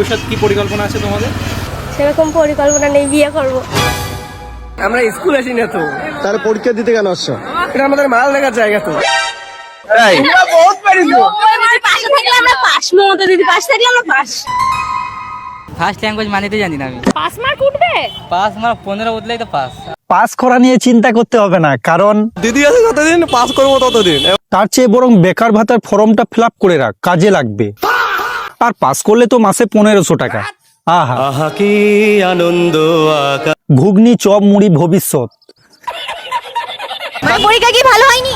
ভবিষ্যৎ কি পরিকল্পনা আছে তোমাদের? সেরকম পরিকল্পনা নেই, বিয়ে করব। আমরা স্কুল আসি না তো, তার পরীক্ষা দিতে কেন আসছো? এটা আমাদের মাল দেখার জায়গা তো। তাই আমরা বহুত পারি তো। পাশে থাকলে আমরা পাস, মমতা দিদি পাশে থাকলে আমরা পাস। ফার্স্ট ল্যাঙ্গুয়েজ মানিতে জানি না আমি। পাস মার্ক উঠবে? পাস মার্ক 15 উঠলেই তো পাস। পাস করা নিয়ে চিন্তা করতে হবে না, কারণ দিদি আছে যতদিন পাস করবো ততদিন। তার চেয়ে বরং বেকার ভাতার ফর্মটা ফিল আপ করে রাখ, কাজে লাগবে। আর পাস করলে তো মাসে 1500 টাকা। আহা আহা কি আনন্দ আকা। ঘুগনি চপ মুড়ি ভবিষ্যৎ। পরীক্ষা কি ভালো হয়নি?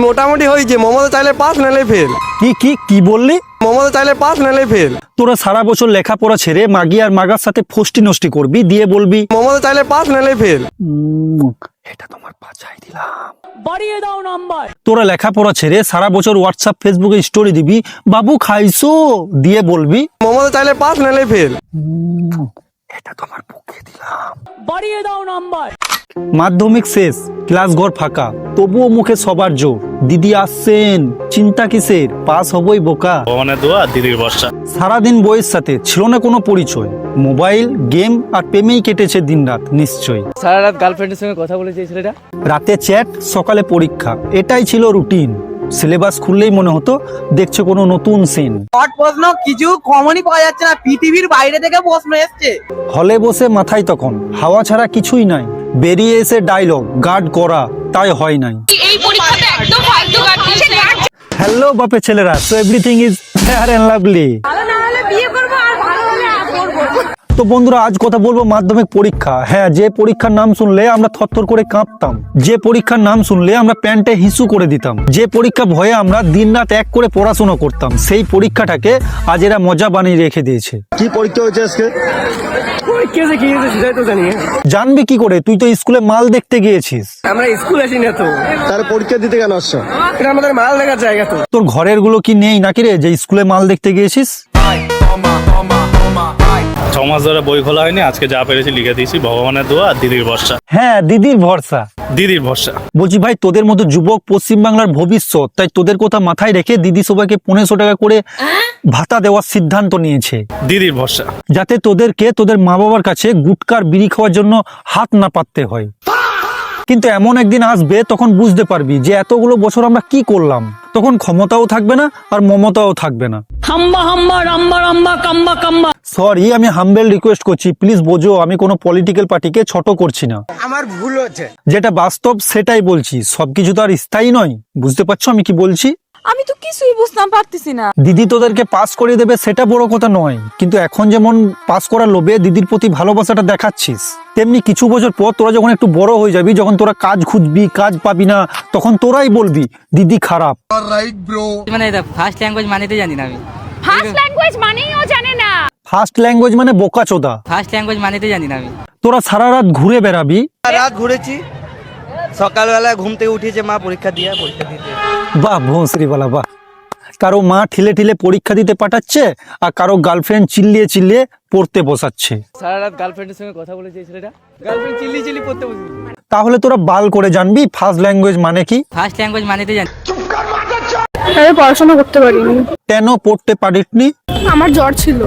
মোটামুটি হয়েছে, মমতা চাইলে পাস নালে ফেল। কি কি কি বললি? মমতা চাইলে পাস নালে ফেল। তোরা সারা বছর লেখাপড়া ছেড়ে মাগি আর মাগার সাথে ফষ্টি নষ্টি করবি, দিয়ে বলবি মমতা চাইলে পাস নালে ফেল। এটা তোমার বাঁচাই দিলাম, বাড়িয়ে দাও নাম্বার। তোরা লেখাপড়া ছেড়ে সারা বছর হোয়াটসঅ্যাপ ফেসবুকে স্টোরি দিবি, বাবু খাইছো, দিয়ে বলবি মমতা চাইলে পাস নালে ফেল। এটা তোমার বুকে দিলাম, বাড়িয়ে দাও নাম্বার। মাধ্যমিক শেষ, ক্লাস ঘর ফাঁকা, তবুও মুখে সবার জোর, দিদি আসছেন, চিন্তা কিসের, পাস হবই বোকা। ভগবানের দোয়া, দিদির ভরসা। সারাদিন বইয়ের সাথে ছিল না কোনো পরিচয়, মোবাইল গেম আর প্রেমেই কেটেছে দিনরাত নিশ্চয়ই। সারা রাত গার্লফ্রেন্ডের সঙ্গে কথা বলেছে এই ছেলেটা। রাতে চ্যাট, সকালে পরীক্ষা, এটাই ছিল রুটিন। সিলেবাস খুললেই মনে হতো দেখছে কোনো নতুন সিন। শর্ট প্রশ্ন কিছু কমনই পাওয়া যাচ্ছে না, পৃথিবীর বাইরে থেকে প্রশ্ন এসছে। হলে বসে মাথায় তখন হাওয়া ছাড়া কিছুই নাই, বেরিয়ে এসে ডায়লগ গার্ড করা, তাই হয় নাই। এই পরীক্ষাতে একদম ফালতু কাটছে। হ্যালো বাপে ছেলেরা, so everything is fair and lovely. ভালো না হলে বিয়ে করব, আর ভালো হলে করব। তো বন্ধুরা, আজ কথা বলবো মাধ্যমিক পরীক্ষা। হ্যাঁ, যে পরীক্ষার নাম শুনলে আমরা থরথর করে কাঁপতাম, যে পরীক্ষার নাম শুনলে আমরা প্যান্টে হিসু করে দিতাম, যে পরীক্ষা ভয়ে আমরা দিনরাত এক করে পড়াশোনা করতাম, সেই পরীক্ষাটাকে আজ এরা মজা বানিয়ে রেখে দিয়েছে। কি পরীক্ষা হয়েছে আজকে? পরীক্ষা যে কি হয়েছে সেটাই তো জানি। জানবি কি করে? তুই তো স্কুলে মাল দেখতে গিয়েছিস। আমরা স্কুল আসি না তো, তার পরীক্ষা দিতে কেন আসছো? এটা আমাদের মাল দেখার জায়গা তো। তোর ঘরের গুলো কি নেই নাকি রে, যে স্কুলে মাল দেখতে গিয়েছিস? 6 মাস ধরে বই খোলা হয়নি, আজকে যা পেরেছি লিখে দিয়েছি। ভগবানের দোয়া, দিদির ভরসা। হ্যাঁ, দিদির ভরসা। দিদির ভরসা। বলছি ভাই, তোদের মতো যুবক পশ্চিমবাংলার ভবিষ্যৎ, তাই তোদের কথা মাথায় রেখে দিদি সবাইকে 1500 টাকা করে ভাতা দেওয়ার সিদ্ধান্ত নিয়েছে, দিদির ভরসা। যাতে তোদেরকে তোদের মা বাবার কাছে গুটকার বিড়ি খাওয়ার জন্য হাত না পাততে হয়। কিন্তু এমন একদিন আসবে, তখন বুঝতে পারবি যে এতগুলো বছর আমরা কি করলাম। তখন ক্ষমতাও থাকবে না আর মমতাও থাকবে না। সরি, আমি হাম্বেল রিকোয়েস্ট করছি, প্লিজ বোঝো, আমি কোনো পলিটিক্যাল পার্টিকে ছোট করছি না। আমার ভুল হচ্ছে। যেটা বাস্তব সেটাই বলছি, সবকিছু তো আর স্থায়ী নয়। বুঝতে পারছো আমি কি বলছি? আমি তো কিছুই বুঝতে পারতেছি না। দিদি তোদেরকে পাস করে দেবে সেটা বড় কথা নয়, কিন্তু এখন যেমন পাস করার লোভে দিদির প্রতি ভালোবাসাটা দেখাচ্ছিস, তেমনি কিছু বছর পর তোরা যখন একটু বড় হয়ে যাবি, যখন তোরা কাজ খুঁজবি, কাজ পাবি না, তখন তোরাই বলবি দিদি খারাপ। মানে এটা ফার্স্ট ল্যাঙ্গুয়েজ মানিতে জানি না আমি। ফার্স্ট ল্যাঙ্গুয়েজ মানেও জানে না। ফার্স্ট ল্যাঙ্গুয়েজ মানে বোকাচোদা। ফার্স্ট ল্যাঙ্গুয়েজ মানিতে জানি না আমি। তোরা সারা রাত ঘুরে বেড়াবি। রাত ঘুরেছি, সকালবেলা ঘুম থেকে উঠেছে মা পরীক্ষা দিতে। বাহ ভোঁসরিওয়ালা বাহ। কারো মা ঠিলে ঠিলে পরীক্ষা দিতে পাঠাচ্ছে, আর কারো গার্লফ্রেন্ড চিল্লিয়ে চিল্লিয়ে পড়তে বসাচ্ছে। সারা রাত গার্লফ্রেন্ডের সঙ্গে কথা বলেছে এই ছেলেটা। গার্লফ্রেন্ড চিল্লি পড়তে বসেছে। তাহলে তোরা বাল করে জানবি ফার্স্ট ল্যাঙ্গুয়েজ মানে কি। ফার্স্ট ল্যাঙ্গুয়েজ মানিতে জানি। আমি পড়াশোনা করতে পারিনি। কেন পড়তে পারিসনি? আমার জ্বর ছিল।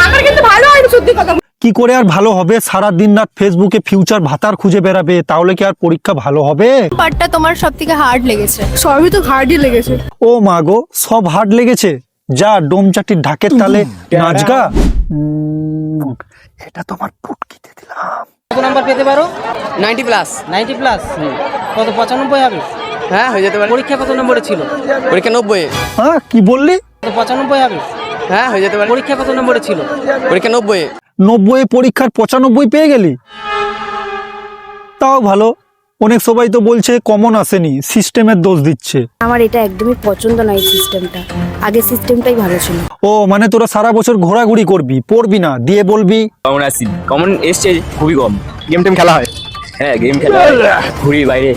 আমার কিন্তু ভালো হয়নি, সত্যি কথা। কি করে আর ভালো হবে? সারা দিন রাত ফেসবুকে ফিউচার ভাতার খুঁজে বেড়াবে, তাহলে কি আর পরীক্ষা ভালো হবে? পার্টটা তোমার সবথেকে হার্ড লেগেছে? সবই তো হার্ডই লেগেছে। ও মা গো, সব হার্ড লেগেছে? যা ডোমচাটির ঢাকের তালে নাচগা। এটা তোমার পুটকিতে দিলাম। কত নাম্বার পেতে পারো? 90 প্লাস। 90 প্লাস। কত 95 হবে? হ্যাঁ, হয়ে যেতে পারে। পরীক্ষা কত নম্বরে ছিল? পরীক্ষা 90। হ্যাঁ, কি বললি? কত 95 হবে? হ্যাঁ, হয়ে যেতে পারে। পরীক্ষা কত নম্বরে ছিল? পরীক্ষা 90। 90 পরীক্ষার 95 পেয়ে গেলি? তাও ভালো। অনেক সবাই তো বলছে কমন আসেনি, সিস্টেমের দোষ দিচ্ছে। আমার এটা একদমই পছন্দ নয় সিস্টেমটা। আগে সিস্টেমটাই ভালো ছিল। ও মানে তোরা সারা বছর ঘোরাঘুরি করবি, পড়বি না, দিয়ে বলবি কমন আসি। কমন এসছে খুবই কম। গেম টেম খেলা হয়? হ্যাঁ, গেম খেলা হয়, ঘুরি বাইরে,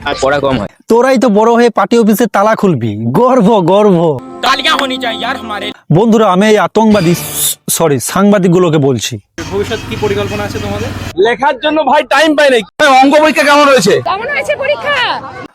আর পড়া কম হয়। তোরাই তো বড় হয়ে পার্টি অফিসে তালা খুলবি। গর্ব গর্ব। বন্ধুরা, আমি এই আতঙ্কবাদী সাংবাদিক গুলোকে বলছি, ভবিষ্যৎ কি পরিকল্পনা আছে তোমাদের? লেখার জন্য ভাই টাইম পাই নাই। অঙ্ক পরীক্ষা কেমন হয়েছে? কেমন হয়েছে পরীক্ষা?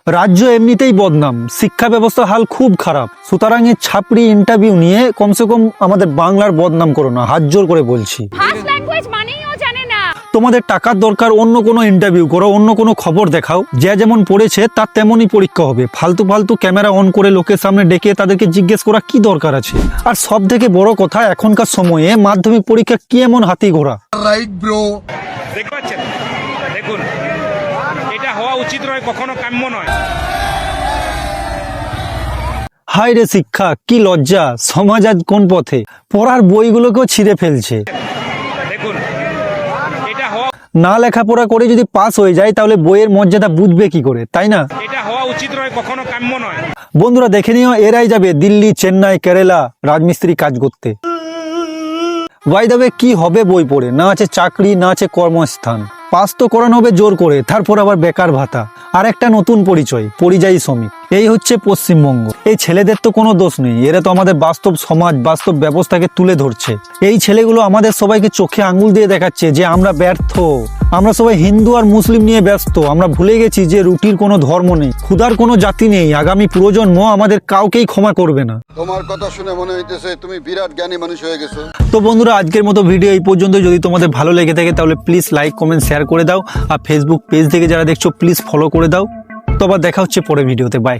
রাজ্য এমনিতেই বদনাম, শিক্ষা ব্যবস্থার হাল খুব খারাপ। সুতরাং এই ছাপড়ি ইন্টারভিউ নিয়ে কমসে কম আমাদের বাংলার বদনাম করো না, হাত জোর করে বলছি। ফার্স্ট ল্যাঙ্গুয়েজ মানেই ও জানে না। তোমাদের টাকার দরকার, অন্য কোনো ইন্টারভিউ করো, অন্য কোনো খবর দেখাও। যে যেমন পড়েছে তার তেমনই পরীক্ষা হবে। ফালতু ফালতু ক্যামেরা অন করে লোকের সামনে ডেকে তাদেরকে জিজ্ঞেস করা কি দরকার আছে? আর সব থেকে বড় কথা, এখনকার সময়ে মাধ্যমিক পরীক্ষা কি এমন হাতি ঘোড়া। দেখতে পাচ্ছেন, দেখুন এটা হওয়া উচিত নয়, কখনো কাম্য নয়। হায় রে শিক্ষা, কি লজ্জা! সমাজ আজ কোন পথে? পড়ার বইগুলোকেও ছিঁড়ে ফেলছে। দেখুন এটা হওয়া না লেখাপড়া করে যদি পাস হয়ে যায় তাহলে বইয়ের মর্যাদা বুঝবে কি করে, তাই না? এটা হওয়া উচিত নয়, কখনো কাম্য নয়। বন্ধুরা দেখে নিও, এরাই যাবে দিল্লি, চেন্নাই, কেরালা রাজমিস্ত্রি কাজ করতে। বাই দ্য ওয়ে, কি হবে বই পড়ে? না আছে চাকরি, না আছে কর্মস্থান। পাস তো করানো হবে জোর করে, তারপর আবার বেকার ভাতা আর একটা নতুন পরিচয়, পরিযায়ী শ্রমিক। এই হচ্ছে পশ্চিমবঙ্গ। এই ছেলেদের তো কোনো দোষ নেই, এরা তো আমাদের বাস্তব সমাজ, বাস্তব ব্যবস্থাকে তুলে ধরছে। এই ছেলেগুলো আমাদের সবাইকে চোখে আঙুল দিয়ে দেখাচ্ছে যে আমরা ব্যর্থ। আমরা সবাই হিন্দু আর মুসলিম নিয়ে ব্যস্ত। আমরা ভুলে গেছি যে রুটির কোনো ধর্ম নেই, ক্ষুধার কোনো জাতি নেই। আগামী প্রজন্ম আমাদের কাউকেই ক্ষমা করবে না। তোমার কথা শুনে মনে হইতেছে তুমি বিরাট জ্ঞানী মানুষ হয়ে গেছো। তো বন্ধুরা, আজকের মতো ভিডিও এই পর্যন্ত। যদি তোমাদের ভালো লেগে থাকে তাহলে প্লিজ লাইক, কমেন্ট, শেয়ার করে দাও। আর ফেসবুক পেজ থেকে যারা দেখছো প্লিজ ফলো করে দাও। তো আবার দেখা হচ্ছে পরের ভিডিওতে। বাই।